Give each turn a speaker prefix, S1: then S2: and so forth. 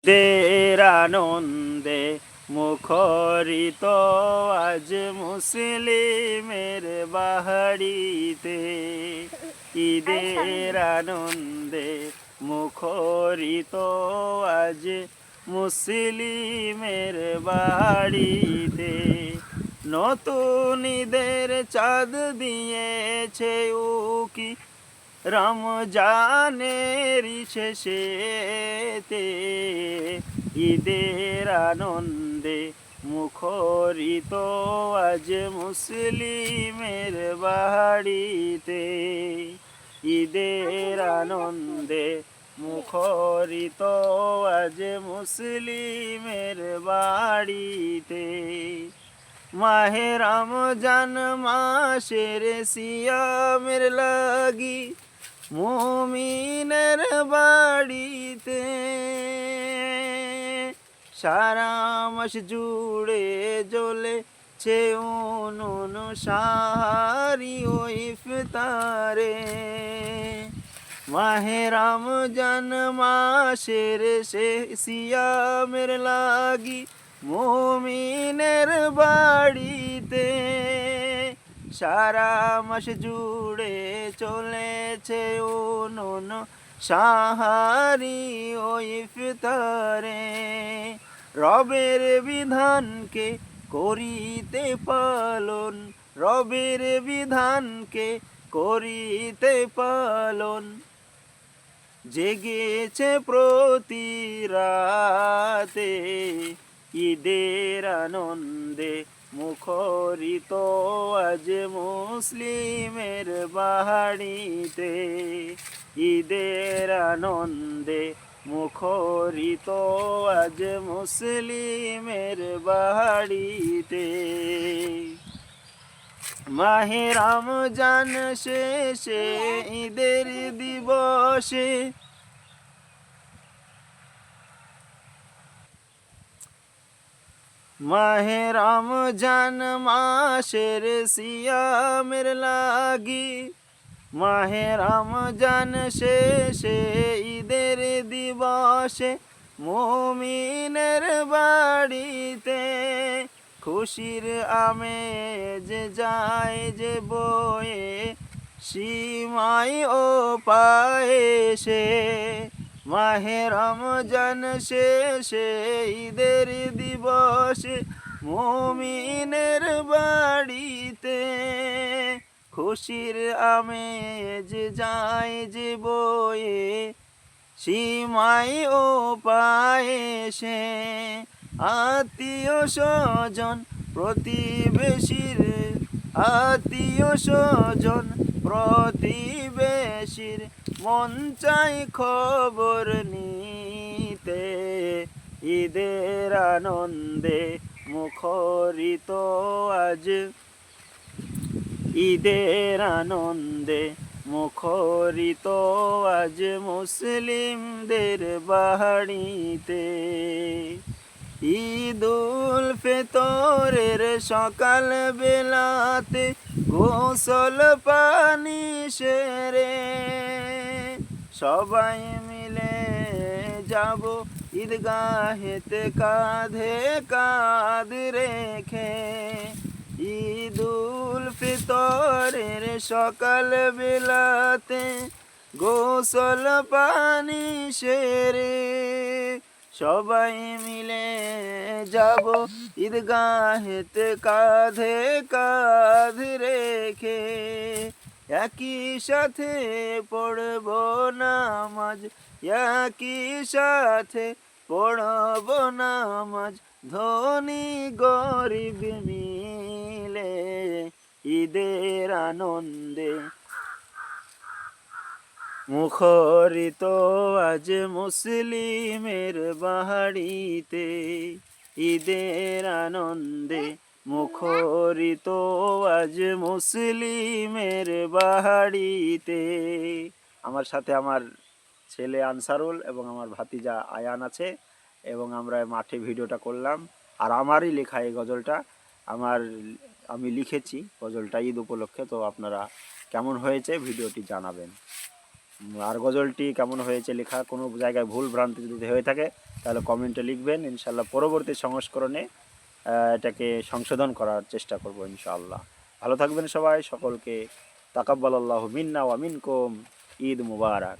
S1: দের আনন্দে মুখরিত আজ মুসলিমের বাহারিতে। ঈদের আনন্দে মুখরিত আজ মুসলিমের বাড়িতে। নতুন ঈদের চাঁদ দিয়েছে উকি রমজানের শেষেতে। ঈদের আনন্দে মুখরিত আজ মুসলিমের বাড়িতে। ঈদের আনন্দে মুখরিত আজ মুসলিমের বাড়িতে। মাহে রমজান মাসের সিয়ামের লাগি মুমিনের বাড়িতে। সারা মাস জুড়ে জ্বলেছে উনুন সাহারি ও ইফতারে। মাহে রমজান মাসের সিয়ামের লাগি মুমিনের বাড়িতে। সারা মাস জুড়ে চলেছে উনুন সাহারি ও ইফতারে। রবের বিধানকে করিতে পালন, রবের বিধানকে করিতে পালন। জেগেছে প্রতি রাতে। ঈদের আনন্দে মুখরিত আজ মুসলিমের বাড়িতে। ঈদের আনন্দে মুখরিত আজ মুসলিমের বাড়িতে। মাহে রমজান শেষে ঈদের দিবসে মাহে রমজান মাসের সিয়ামের লাগি। মাহে রমজান শেষে ঈদের দিবসে মুমিনের বাড়িতে। খুশির আমেজ যায় যে বয়ে সিমাই ও পায়েসে। মাহে রমজান শেষে ঈদের দিবসে মুমিনের বাড়িতে। খুশির আমেজ যায় যে বয়ে সিমাই ও পায়েসে। আত্মীয় স্বজন প্রতিবেশীর, আত্মীয় স্বজন প্রতিবেশীর মন চাই খবর নিতে। ঈদের আনন্দে মুখরিত আজ, ঈদের আনন্দে মুখরিত আজ মুসলিমদের বাড়িতে। ঈদুল ফিতরের সকাল বেলাতে গোসল পানি সেরে সবাই মিলে যাব ঈদগাহেতে কাঁধে কাঁধ রেখে। ঈদুল ফিতরের সকাল বেলাতে গোসল পানি সেরে সবাই মিলে যাব ঈদগাহেতে কাঁধে কাঁধ রেখে। একই সাথে পড়ব নামাজ, একই সাথে পড়ব নামাজ ধনী গরিব মিলে। ঈদের আনন্দে মুখরিত আজ মুসলিমের বাড়িতে। ঈদের আনন্দে মুখরিত আজ মুসলিমের বাড়িতে। আমার সাথে আমার ছেলে আনসারুল এবং আমার ভাতিজা আয়ান আছে এবং আমরা মাঠে ভিডিওটা করলাম। আর আমারই লেখা এই গজলটা, আমি লিখেছি গজলটা ঈদ উপলক্ষে। তো আপনারা কেমন হয়েছে ভিডিওটি জানাবেন। আর গজলটি কেমন হয়েছে লেখা, কোনো জায়গায় ভুল ভ্রান্তি যদি হয়ে থাকে তাহলে কমেন্টে লিখবেন, ইনশাল্লাহ পরবর্তী সংস্করণে এটাকে সংশোধন করার চেষ্টা করব ইনশাআল্লাহ। ভালো থাকবেন সবাই, সকলকে তাকাব্বালাল্লাহু মিন্না ওয়া মিনকুম, ঈদ মুবারক।